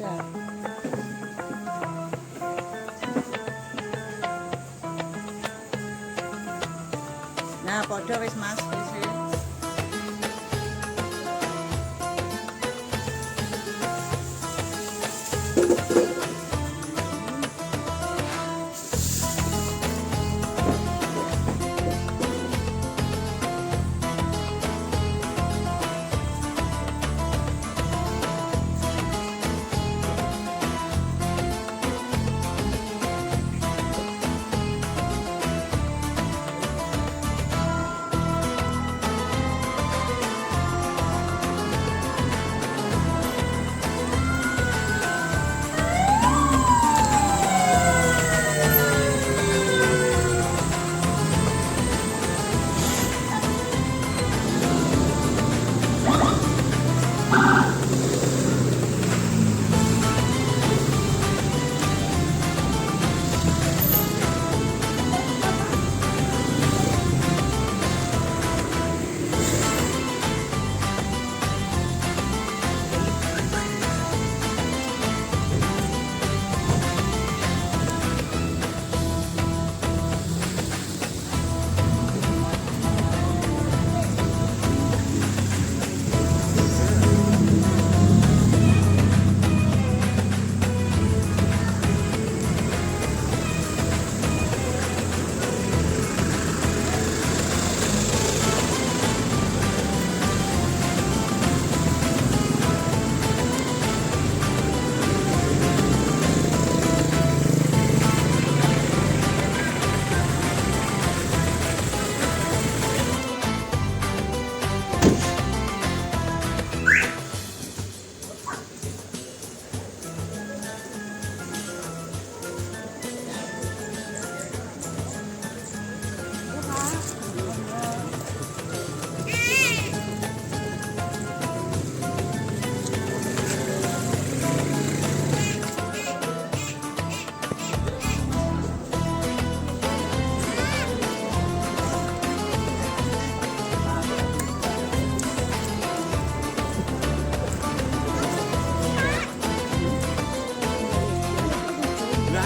aja. Nah, podo wis Mas, wis.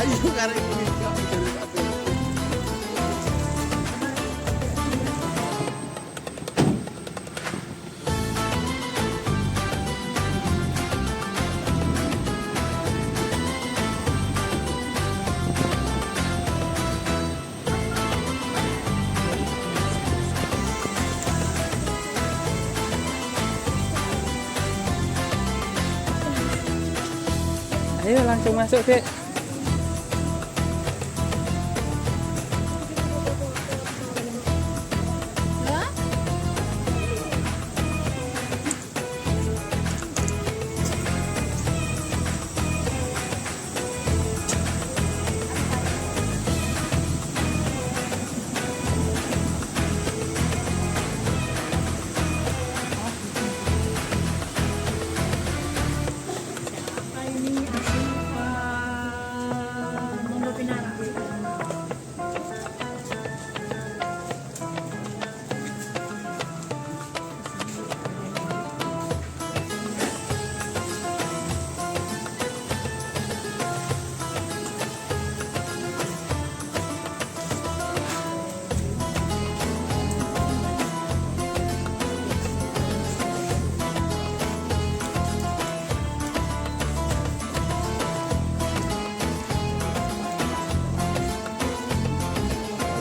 Ayo karek iki kok jare kabeh. Ayo langsung masuk, Dek.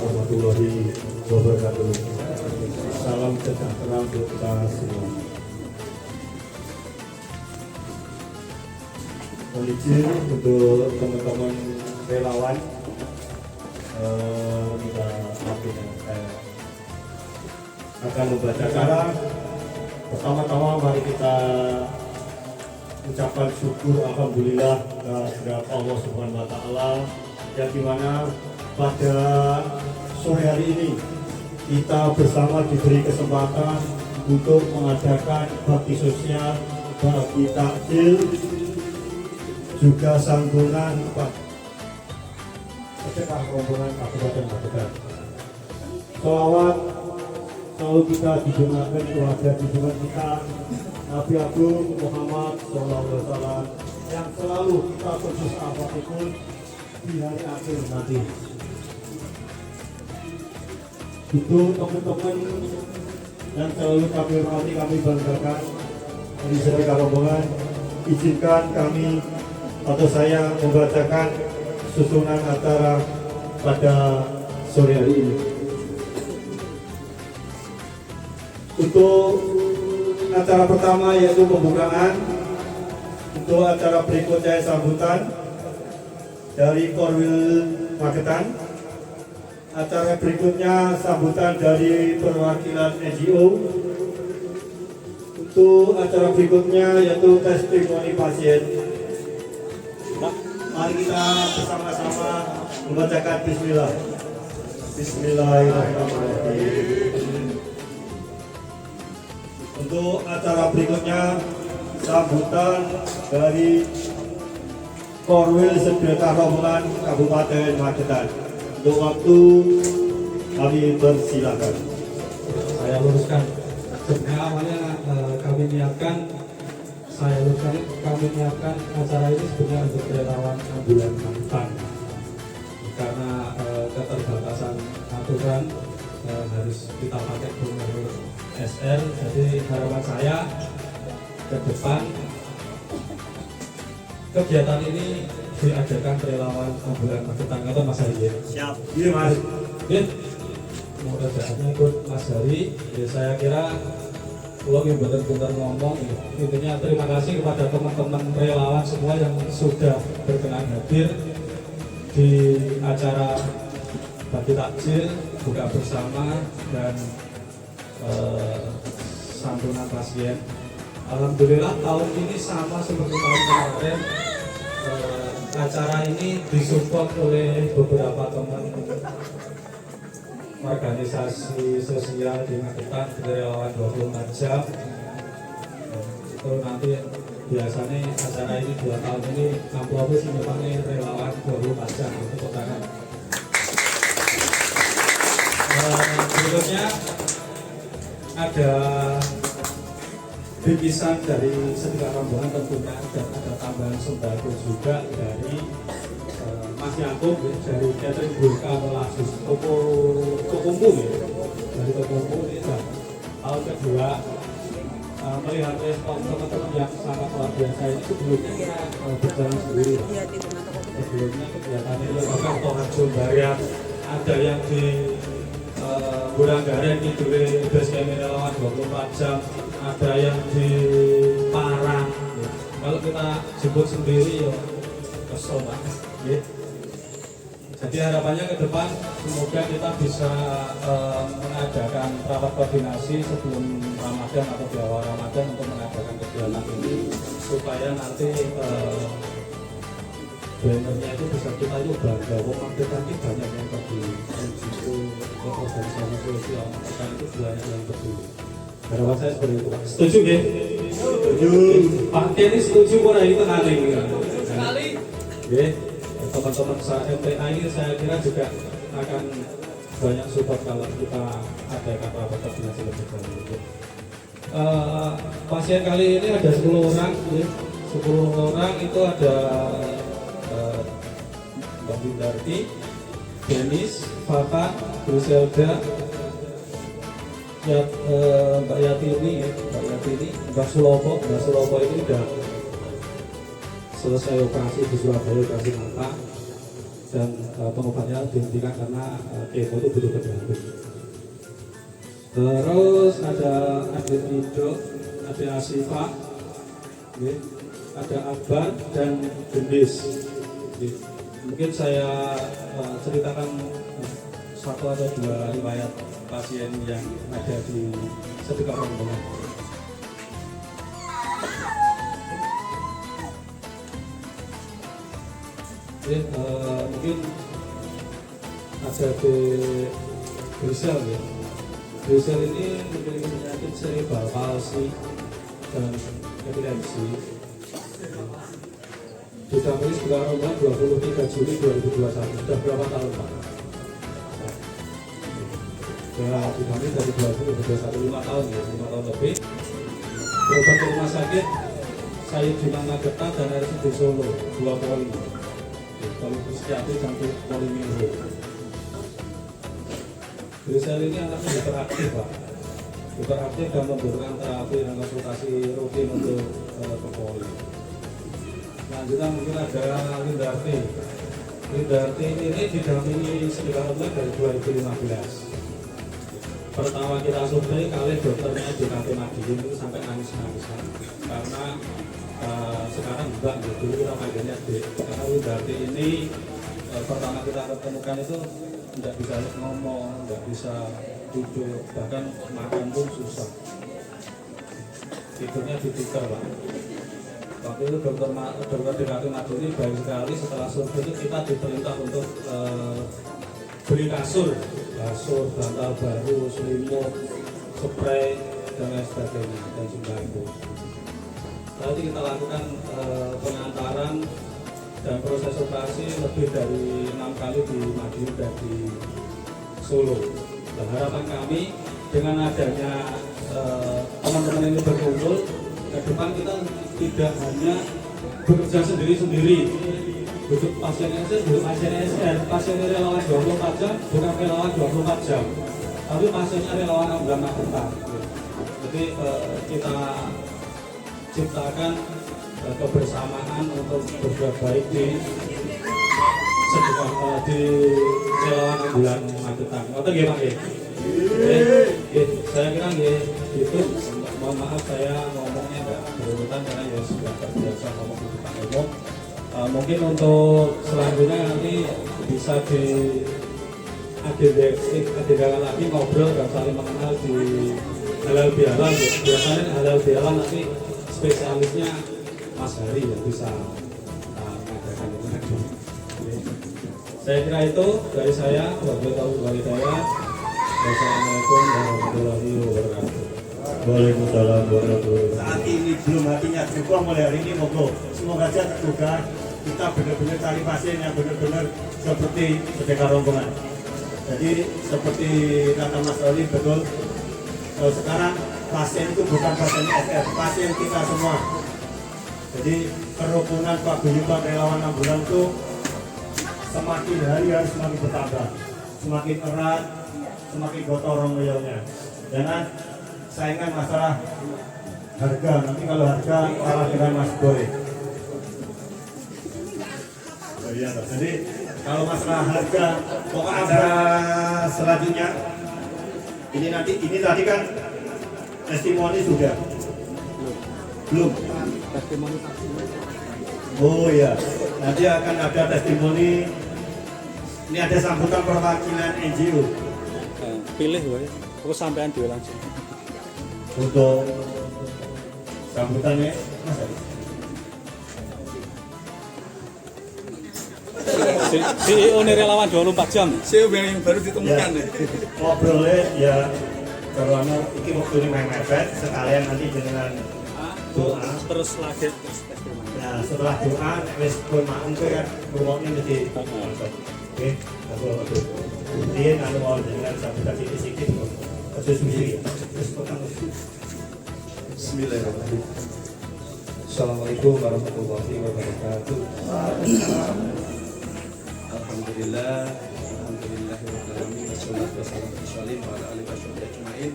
Warahmatullahi wabarakatuh. Salam sejahtera untuk kita semua. Mohon izin untuk teman-teman relawan kita akan membaca cara. Pertama-tama mari kita ucapkan syukur alhamdulillah kepada Allah Subhanahu wa taala yang dimana pada sore hari ini kita bersama diberi kesempatan untuk mengadakan bakti sosial bagi takjil juga santunan sedekah rombongan Kabupaten Magetan. Sholawat selalu kita dijunjungkan keluarga junjungan kita Nabi Agung Muhammad SAW yang selalu selalu kita berusaha apapun di hari akhir nanti. Itu teman-teman yang selalu kami hormati, kami banggakan dari sebagai rombongan. Izinkan kami atau saya membacakan susunan acara pada sore hari ini. Untuk acara pertama yaitu pembukaan. Untuk acara berikutnya sambutan dari Korwil Magetan. Acara berikutnya sambutan dari perwakilan NGO. Untuk acara berikutnya yaitu testimoni pasien. Mari kita bersama-sama membacakan Bismillah. Bismillahirrahmanirrahim. Untuk acara berikutnya sambutan dari Korwil Sedekah Rombongan Kabupaten Magetan. Untuk waktu kami persilakan. Saya luruskan. Sebenarnya awalnya kami niatkan acara ini sebenarnya untuk relawan ambulan Magetan. Karena keterbatasan aturan harus kita pakai formulir SR. Jadi harapan saya ke depan kegiatan ini diadakan relawan ambulan Magetan atau Mas Hari. Siap. Iya Mas. Oke. Mau kerjaannya ikut Mas Hari. Ya, saya kira kalau yang benar-benar ngomong, intinya terima kasih kepada teman-teman relawan semua yang sudah berkenan hadir di acara bagi takjil, buka bersama dan santunan pasien. Alhamdulillah tahun ini sama seperti tahun kemarin, acara ini disupport oleh beberapa teman organisasi sosial di Magetan, relawan 24 jam. Itu nanti biasanya acara ini 2 tahun ini amplopnya sih memangnya relawan 24 jam itu kotakan. Berikutnya ada bingkisan dari Sedekah Rombongan tentunya, dan ada tambahan sembako juga dari Mas Yakub dari catering Burka Melasus Tokompu ya, dari Tokompu ini tahun kedua. Melihat respon teman-teman yang sangat luar biasa ini, sebelumnya kita berjalan sendiri. Sebelumnya kegiatan ini bahkan Tohat Jombaria, ada yang di Buranggaren itu di Basecamp relawan 24 jam, ada yang di Parang. Kalau kita jemput sendiri ya kesel banget. Ya. Jadi harapannya ke depan semoga kita bisa mengadakan rapat koordinasi sebelum Ramadan atau di awal Ramadan untuk mengadakan kegiatan ini supaya nanti bannernya itu bisa kita ubah bahwa Magetan ini banyak yang peduli, NGO, organisasi sosial Magetan itu banyak yang peduli. Harapan saya seperti itu. Setuju ya? Setuju. Pak Kenny setuju pun itu nanti. Sekali. Ya. Teman-teman MTA ini saya kira juga akan banyak support kalau kita adakan rapat koordinasi lebih lanjut. Pasien kali ini ada 10 orang, ya. 10 orang itu ada Mbak Bindarti, Denis, Fata, Bruselda, Mbak Yatini, Mbak Sulopo ini udah selesai operasi di Surabaya, operasi mata, dan pengobatannya dihentikan karena kemo itu butuh pendamping. Terus ada Adik Ido, ada Asifa, ada Akbar dan Gendis. Mungkin saya ceritakan satu atau dua riwayat pasien yang ada di Sedekah Rombongan. Mungkin ada di Brisel ya. Brisel ini memiliki penyakit cerebral palsy dan epilepsi. Didampingi Sedekah Rombongan 23 Juli 2021. Sudah berapa tahun Pak? Ya, didampingi dari 2021, 5 tahun ya, 5 tahun lebih. Berobat ke rumah sakit Sayyid Juman Magetan dan RSUD Solo 2 poli. Poli Puskati sampai poli Minggu. Grisel ini anaknya hiperaktif Pak. Hiperaktif dan membutuhkan terapi dan konsultasi rutin untuk ke poli. Selanjutnya mungkin ada Lindarti. Lindarti ini didampingi sebenarnya dari 2015. Pertama kita survei kali dokternya di KP Madiun itu sampai nangis-nangisan karena sekarang enggak gitu, dulu kita panggilnya D karena Windarti ini pertama kita ketemukan itu tidak bisa ngomong, tidak bisa duduk, bahkan makan pun susah, tidurnya di tikar Pak. Waktu itu dokter di KP Madiun ini baik sekali. Setelah survei itu kita diperintah untuk beli kasur, bantal baru, selimut, spray, dan lain sebagainya, dan sembako. Lalu kita lakukan pengantaran dan proses operasi lebih dari 6 kali di Madiun dan di Solo. Dan harapan kami dengan adanya teman-teman ini berkumpul, ke depan kita tidak hanya bekerja sendiri-sendiri. Untuk pasien pasiennya relawan 24 jam, bukan relawan 24 jam, tapi pasiennya relawan ambulan Magetan. Jadi kita ciptakan kebersamaan untuk berbuat baik di relawan ambulan Magetan. Ngoten nggih Pak nggih. Saya kira nggih itu. Mohon maaf saya ngomongnya enggak berurutan karena ya sudah terbiasa ngomong di depan umum. Mungkin untuk selanjutnya nanti bisa di agendakan lagi ngobrol dan saling mengenal di halal bihalal. Biasanya halal bihalal nanti spesialisnya Mas Hari yang bisa mengadakan itu nanti. Saya kira itu dari saya. Wassalamualaikum warahmatullahi wabarakatuh. Waalaikumsalam warahmatullahi wabarakatuh. Saat ini belum hatinya terbuka, mulai hari ini monggo. Semoga saja terbuka. Kita benar-benar cari pasien yang benar-benar seperti sedekah rombongan. Jadi seperti kata Mas Oli betul. Sekarang pasien itu bukan pasien SR, pasien kita semua. Jadi kerukunan paguyuban relawan ambulan itu semakin hari harus semakin bertambah, semakin erat, semakin gotong royongnya. Jangan saingan masalah harga. Nanti kalau harga kalah dengan Mas Boy. Jadi kalau masalah harga, pokoknya acara selanjutnya ini tadi kan testimoni sudah belum? Oh iya, nanti akan ada testimoni. Ini ada sambutan perwakilan NGO. Pilih wae, terus sampean dhewe langsung. Untuk sambutannya Mas Ari. CEO ini relawan 24 jam. CEO yang baru ditemukan ya. Ngobrolnya ya kalau ini waktu ini main mepet sekalian nanti dengan doa. Terus lagi Nah setelah doa, wes pun maung tuh kan ngomongnya mesti. Oke, aku dia nanti mau dengan sambutan sedikit. Terus sendiri. Bismillahirrahmanirrahim. Assalamualaikum warahmatullahi wabarakatuh. Alhamdulillah, alhamdulillahirobbilalamin. Wassalatu wassalamu ala alihi washabbihi ajmain.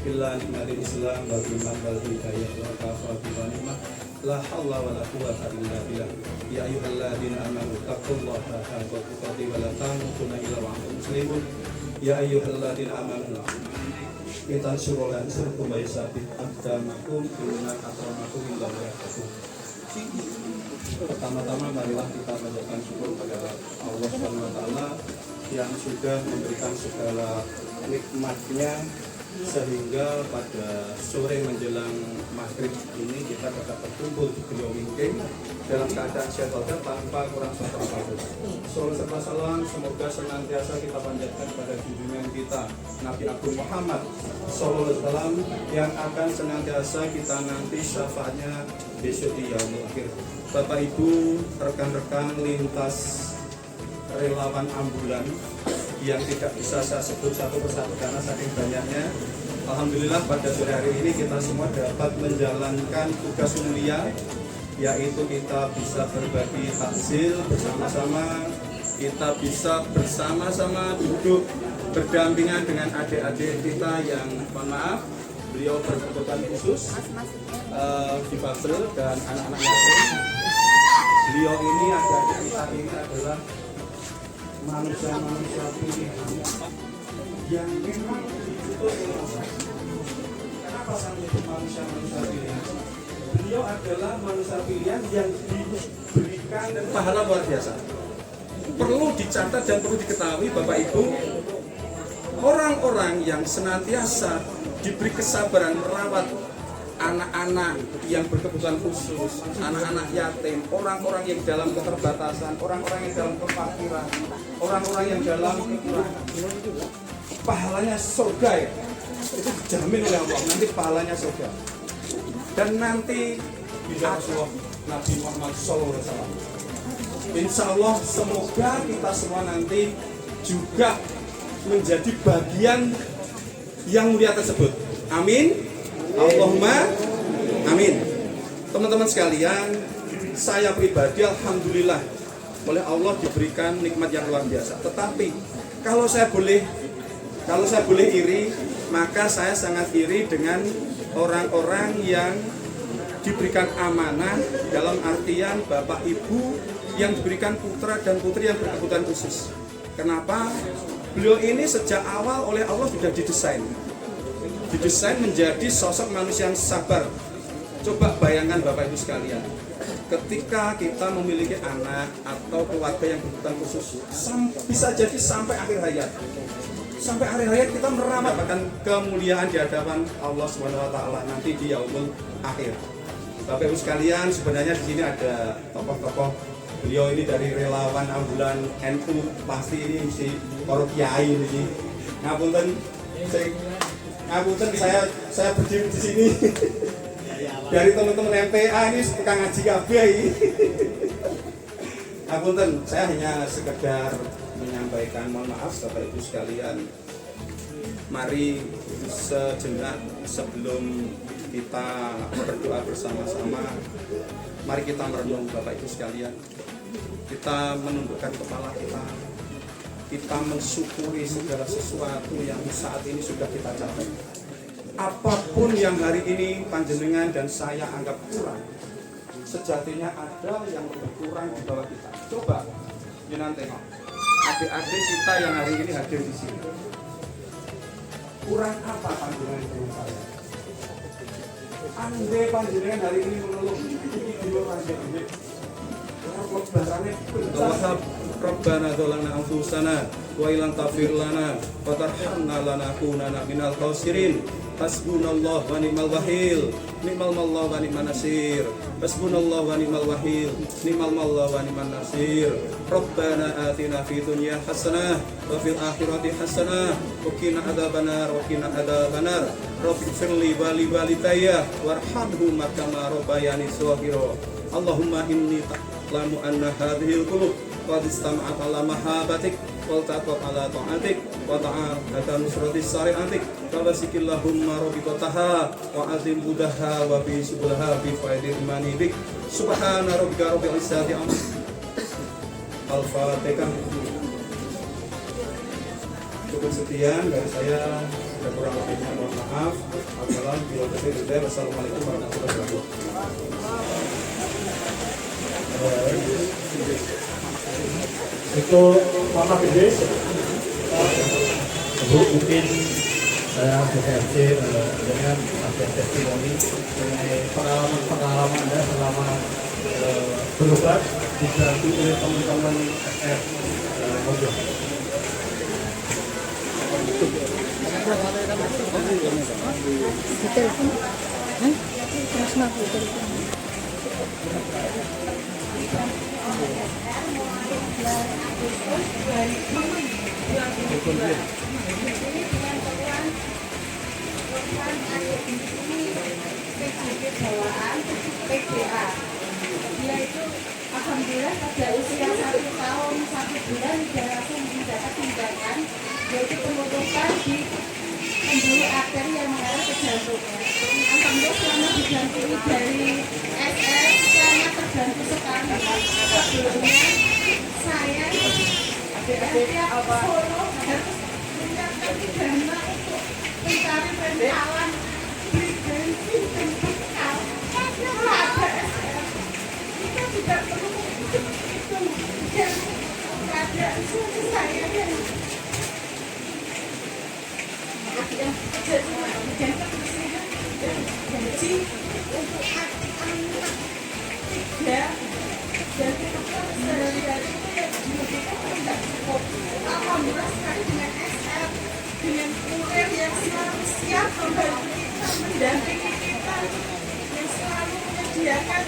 Bila nikmatil Islam wal iman wal hidayah wa kafatul ghanimah. La haula wa la quwwata illa billah. Ya ayyuhalladzina amanu taqullaha haqqa tuqatih wa la tamutunna illa wa antum muslimun. Ya ayyuhalladzina amanu kita suruh surkum baisabit akdamakum inna akramakum indallahi atqakum. Pertama-tama marilah kita panjatkan syukur kepada Allah SWT yang sudah memberikan segala nikmatnya sehingga pada sore menjelang maghrib ini kita dapat berkumpul di Beliau Wingking dalam keadaan sehat walafiat tanpa kurang suatu apapun. Salawat serta salam semoga senantiasa kita panjatkan pada junjungan kita Nabi Agung Muhammad Sallallahu Alaihi Wasallam yang akan senantiasa kita nanti syafaatnya besok di yaumul akhir. Bapak Ibu, rekan-rekan lintas relawan ambulan yang tidak bisa saya sebut satu persatu karena saking banyaknya. Alhamdulillah pada sore hari ini kita semua dapat menjalankan tugas mulia yaitu kita bisa berbagi takjil bersama-sama, kita bisa bersama-sama duduk berdampingan dengan adik-adik kita yang mohon maaf beliau berkebutuhan khusus, difabel dan anak-anak yatim. Beliau ini adik-adik kita ini adalah manusia-manusia pilihan yang memang dibutuhkan oleh Allah. Kenapa saya menyebut manusia-manusia pilihan? Beliau adalah manusia pilihan yang diberikan dan pahala luar biasa. Perlu dicatat dan perlu diketahui Bapak Ibu, orang-orang yang senantiasa diberi kesabaran merawat anak-anak yang berkebutuhan khusus, anak-anak yatim, orang-orang yang dalam keterbatasan, orang-orang yang dalam kefakiran, orang-orang yang dalam kekurangan, pahalanya surga ya. Itu dijamin oleh Allah, nanti pahalanya surga. Dan nanti bisa Rasulullah Nabi Muhammad SAW. Insya Allah semoga kita semua nanti juga menjadi bagian yang mulia tersebut. Amin. Allahumma amin. Teman-teman sekalian, saya pribadi alhamdulillah oleh Allah diberikan nikmat yang luar biasa. Tetapi kalau saya boleh iri, maka saya sangat iri dengan orang-orang yang diberikan amanah dalam artian Bapak Ibu yang diberikan putra dan putri yang berkebutuhan khusus. Kenapa? Beliau ini sejak awal oleh Allah sudah didesain menjadi sosok manusia yang sabar. Coba bayangkan Bapak Ibu sekalian, ketika kita memiliki anak atau keluarga yang berkebutuhan khusus, bisa jadi sampai akhir hayat. Sampai akhir hayat kita merawat bahkan kemuliaan di hadapan Allah SWT nanti di yaumul akhir. Bapak Ibu sekalian, sebenarnya di sini ada tokoh-tokoh. Beliau ini dari relawan ambulan NU, pasti ini si para kiai ini. Ngapunten, saya berdiri di sini. Dari teman-teman MPA ini tukang ngaji kabeh ini. Ngapunten, saya hanya sekedar menyampaikan mohon maaf Bapak Ibu sekalian. Mari sejenak sebelum kita berdoa bersama-sama, mari kita merenung Bapak Ibu sekalian. Kita menundukkan kepala kita mensyukuri segala sesuatu yang saat ini sudah kita capai. Apapun yang hari ini panjenengan dan saya anggap kurang, sejatinya ada yang lebih kurang di bawah kita. Coba jenengan tengok adik-adik kita yang hari ini hadir di sini. Kurang apa panjenengan dengan saya? Andai panjenengan hari ini mengeluh di luar panjenengan. Rabbana dzalana anfusana wa illam taghfir lana wa tarhamna lanakunanna minal khasirin. Hasbunallahu wa ni'mal wakil, ni'mal maula wa ni'man nasir. Hasbunallahu wa ni'mal wakil, ni'mal maula wa ni'man nasir. Rabbana atina fid dunya hasanah wa fil akhirati hasanah wa qina adzabannar wa qina adzabannar. Rabbighfirli wa li walidayya warhamhuma kama rabbayani shaghira. Allahumma inni ta'lamu anna hadhil qulub qad istama'at ala mahabbatik wal taqat ala ta'atik wa ta'ata nusratis syari'atik wa basikillahumma rabbikataha wa azim budaha wa bi subulaha bi faidir imani bik subhana rabbika rabbil izzati amma al-fatihah. Cukup sekian dari saya, ada kurang lebihnya mohon maaf. Wassalamualaikum warahmatullahi wabarakatuh. Itu Mama Gede. Bu, mungkin saya BKFC dengan update testimoni mengenai pengalaman Anda selama berobat dibantu oleh teman-teman FF Mojo. PGA. Dia itu alhamdulillah pada usia 1 tahun 1 bulan dia langsung mendapat tindakan yaitu penutupan di pembuluh arteri yang mengarah ke jantungnya. Alhamdulillah selama didampingi dari SF selama membantu sekali. Sebelumnya saya tiap Solo harus menyiapkan dana untuk mencari rentalan, beli bensin dan bekal. Kalau ada SR, kita juga perlu itu dan keadaan suami saya yang gaji untuk anak-anak tiga dan sehari-hari itu ya kita tidak cukup. Alhamdulillah sekali dengan SR, dengan kurir yang selalu siap membantu kita, mendampingi kita, yang selalu menyediakan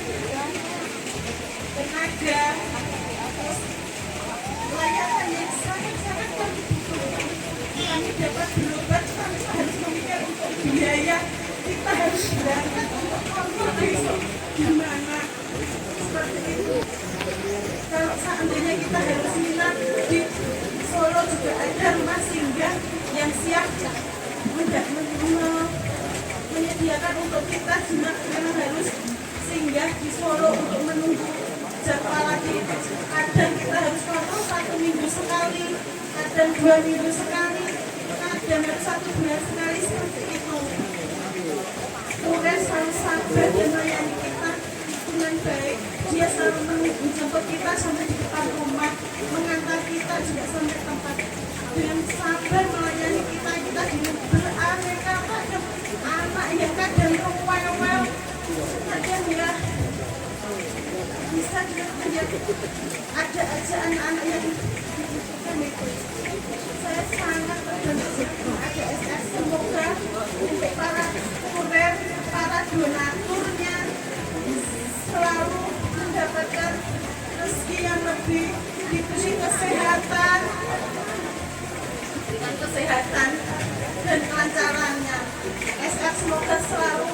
tenaga, terus layanan yang sangat-sangat kami butuhkan. Kami dapat berobat tanpa harus memikir untuk biaya, kita harus berangkat untuk kantor besok gimana, seperti itu. Kalau seandainya kita harus minat di Solo juga ada rumah singgah yang siap menyediakan untuk kita memang harus singgah di Solo untuk menunggu jadwal lagi. Kadang kita harus kontrol 1 minggu sekali, kadang 2 minggu sekali, kadang harus 1 bulan sekali, seperti itu. Kurir selalu sabar dan melayani kita dengan baik. Dia selalu menjemput kita sampai di depan rumah, mengantar kita juga sampai tempat dengan sabar melayani kita. Kita dengan beraneka macam anak yang kadang rewel, kadang ya bisa juga ada aja anak-anak yang dibutuhkan itu. Saya sangat berbantu ada SR. Semoga untuk para kurir, para donaturnya selalu mendapatkan rezeki yang lebih, diberi kesehatan dan kelancarannya. SR semoga selalu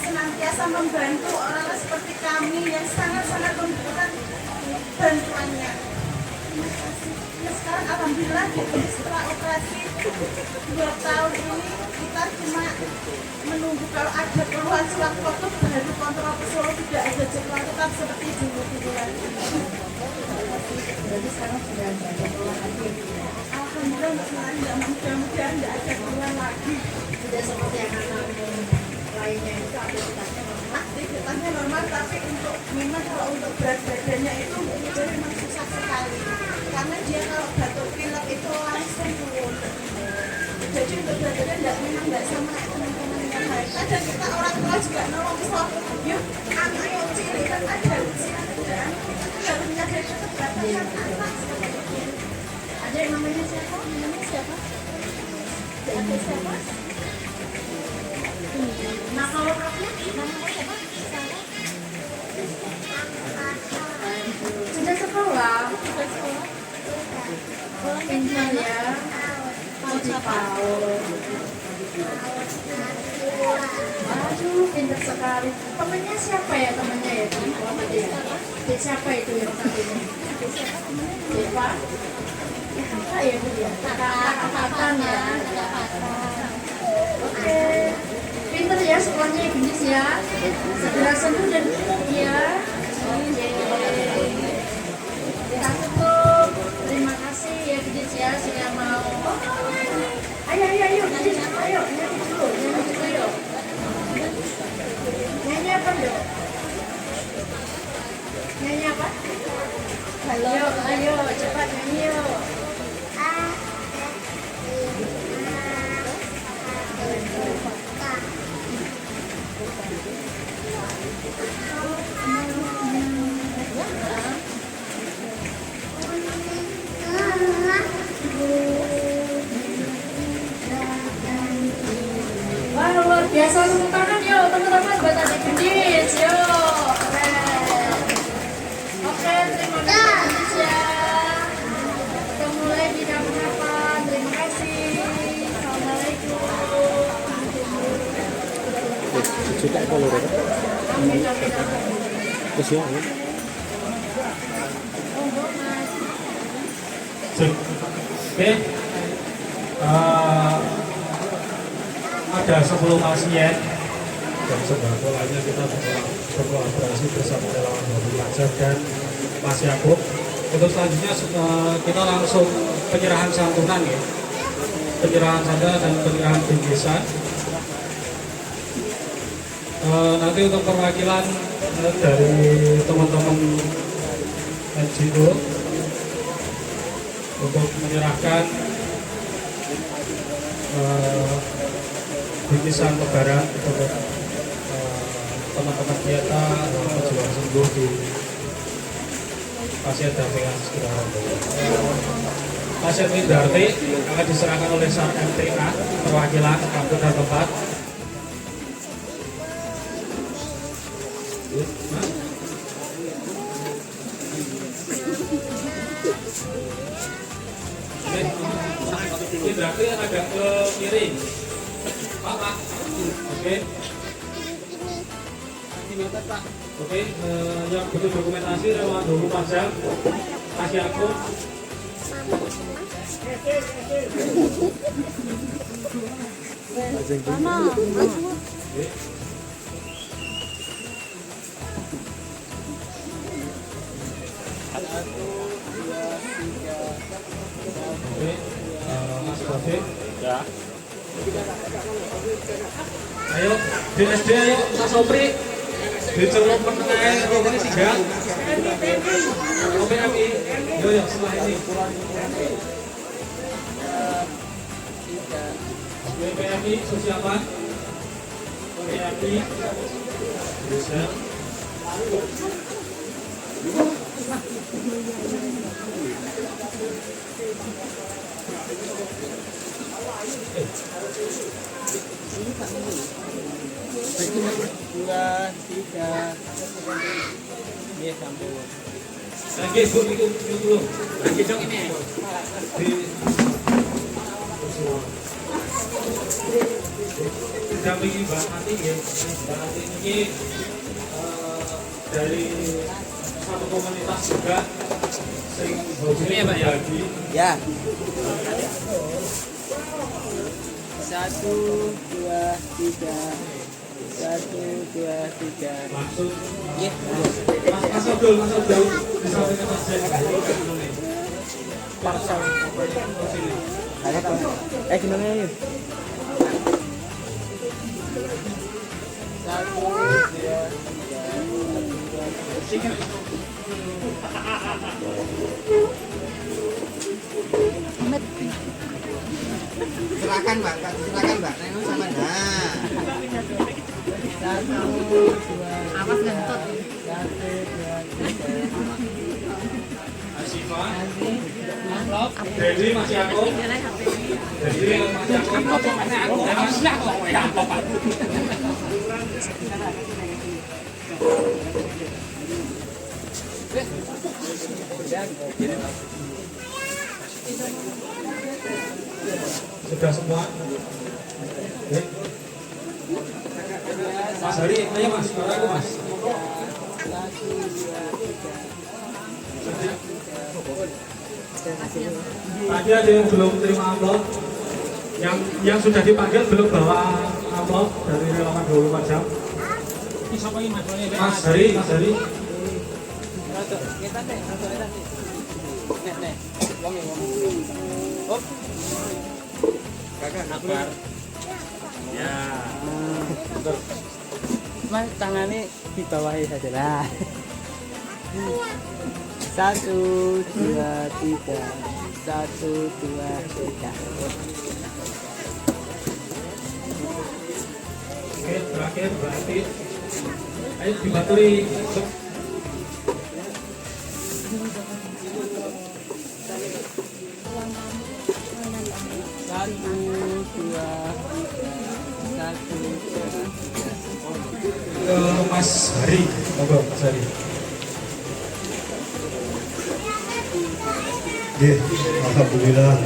senantiasa membantu orang seperti kami yang sangat-sangat membutuhkan bantuannya. Terima kasih. Nah, sekarang alhamdulillah setelah operasi 2 tahun ini kita cuma menunggu kalau ada keluhan sewaktu-waktu baru kontrol ke Solo, tidak ada jadwal tetap seperti dulu lagi. Jadi sekarang sudah ada keluhan lagi. Alhamdulillah ya, mudah-mudahan tidak ada keluhan lagi. Tidak seperti anak-anak lainnya itu aktivitasnya normal, tapi untuk memang kalau untuk berat badannya itu memang susah sekali karena dia kalau batuk pilek itu langsung turun. Jadi untuk berat badan memang tidak sama teman-teman yang lain. Kadang kita orang tua juga nolong soal yuk anak yang cilik kan ada usia dan harus menyadari keterbatasan anak seperti itu. Ada yang namanya siapa? Ada siapa? Nah kalau kakaknya namanya siapa? Sudah sekolah? Sudah sekolah? Pintar ya? Mau di PAUD. Aduh, pintar sekali. Temennya siapa ya temennya ya? Siapa itu yang satunya? Siapa? Kakak ya Bu ya? Kakak ya? Oke. Pintar ya sekolahnya Ibnis ya. Segera sembuh dan ya. Kita tutup. Terima kasih ya Ibnis ya sudah mau. Ayo Ibnis, ayo nyanyi dulu yuk. Nyanyi apa dong? Nyanyi apa? Halo. Ayo cepat nyanyi yuk. Wah, luar biasa, tepuk tangan yuk teman-teman buat adik Gendis yuk, keren. Oke, terima kasih Gendis ya. Ketemu lagi di kapan-kapan. Terima kasih. Assalamualaikum. Suka kalau ada. Amin. Terus ya. Oke. Ada 10 pasien dan sembako lainnya kita setelah berkolaborasi bersama relawan dari Pajak dan Mas Yakub. Untuk selanjutnya kita langsung penyerahan santunan ya. Penyerahan santunan dan penyerahan bingkisan. Nanti untuk perwakilan dari teman-teman NGO untuk menyerahkan bingkisan lebaran untuk teman-teman kita pejuang sembuh di pasien dampingan segera pasien Widarti akan diserahkan oleh SAR MTA perwakilan kampus dan tempat. Widarti yang agak ke kiri Pak. Oke. Oke, yang butuh dokumentasi relawan 24 jam kasih aku. Oke, Mas Bosi. Ya. Ayo, DSD ayo, Mas Sopri. Diceluk menengah ini tiga. OPMI. Yo setelah ini. OPMI Sosiapan. OPMI. Bisa. Dua, tiga. Iya sambung. Lagi bu, dulu. Lagi dong ini. Didampingi Mbak Ati ya. Mbak Ati ini dari satu komunitas juga sering hobi ya Pak ya. Ya. 1, 2, 3. 1, 2, 3. Langsung. Iya. Mas Abdul. Disampaikan Mas Jek. Parsel. Ada apa? Gimana ini? 1, 2, 3. Silakan Mbak, Neng sama nah. 1, 2. Awas gentut. 1, 2, 3. Asifah. Jadi masih aku. Jadi masih aku. Masih aku. Ya apa Pak? Sudah semua. Oke. Mas Hari, ayo Mas, aku Mas. Tadi ada yang belum terima amplop, yang sudah dipanggil belum bawa amplop dari relawan 24 jam. Mas Hari. Kakak nabar. Ya. Mas tangannya di bawah saja lah. 1, 2, 3. 1, 2, 3. Oke, terakhir berarti ayo dibaturi. 1, 2, 3. Ke Mas Hari, monggo Mas Hari. Alhamdulillah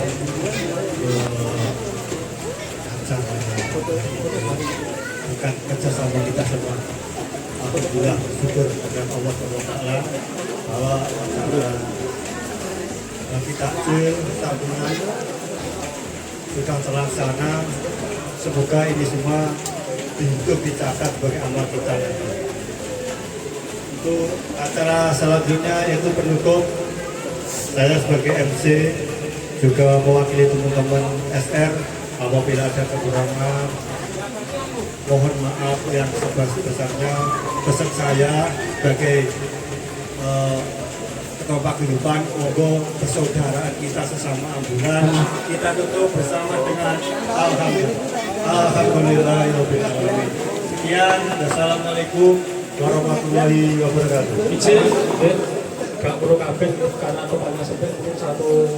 bukan kerjasama kita semua. Alhamdulillah syukur kepada Allah SWT bahwa bagi takjil tabungan sudah terlaksana. Semoga ini semua hidup dicatat sebagai amal kita yang baik. Untuk acara selanjutnya yaitu pendukung, saya sebagai MC juga mewakili teman-teman SR. Apabila ada kekurangan, mohon maaf yang sebesar-besarnya. Pesan saya sebagai ketua paguyuban, monggo persaudaraan kita sesama ambulan kita tutup bersama dengan alhamdulillahirabbil alamin. Sekian, wassalamualaikum warahmatullahi wabarakatuh. Izin, gak perlu kabeh karena tempatnya sempit, satu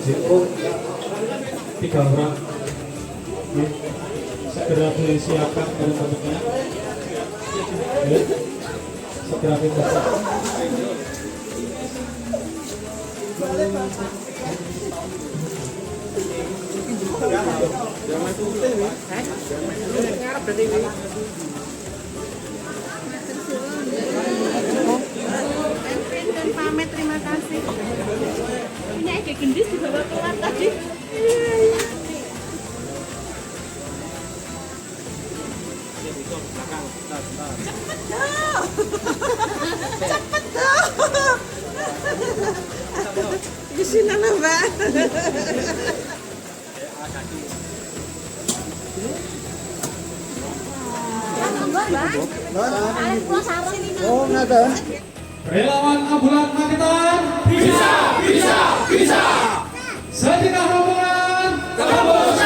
jiko 3 orang. Segera disiapkan teman-temannya. Segera kita. Dan pamit, terima kasih. Ini agak gendis dibawa keluar tadi. Cepet dong. Di sini lah, Mbak. Oh, ngaten. Relawan ambulan Magetan bisa. Sedekah rombongan tembus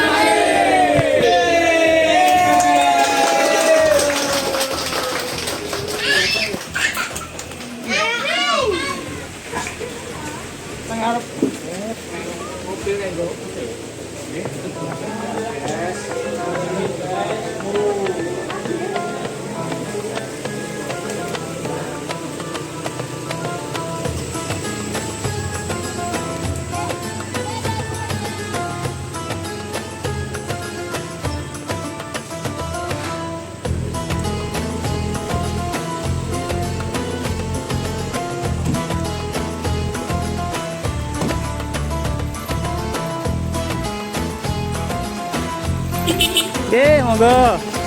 Oke, monggo.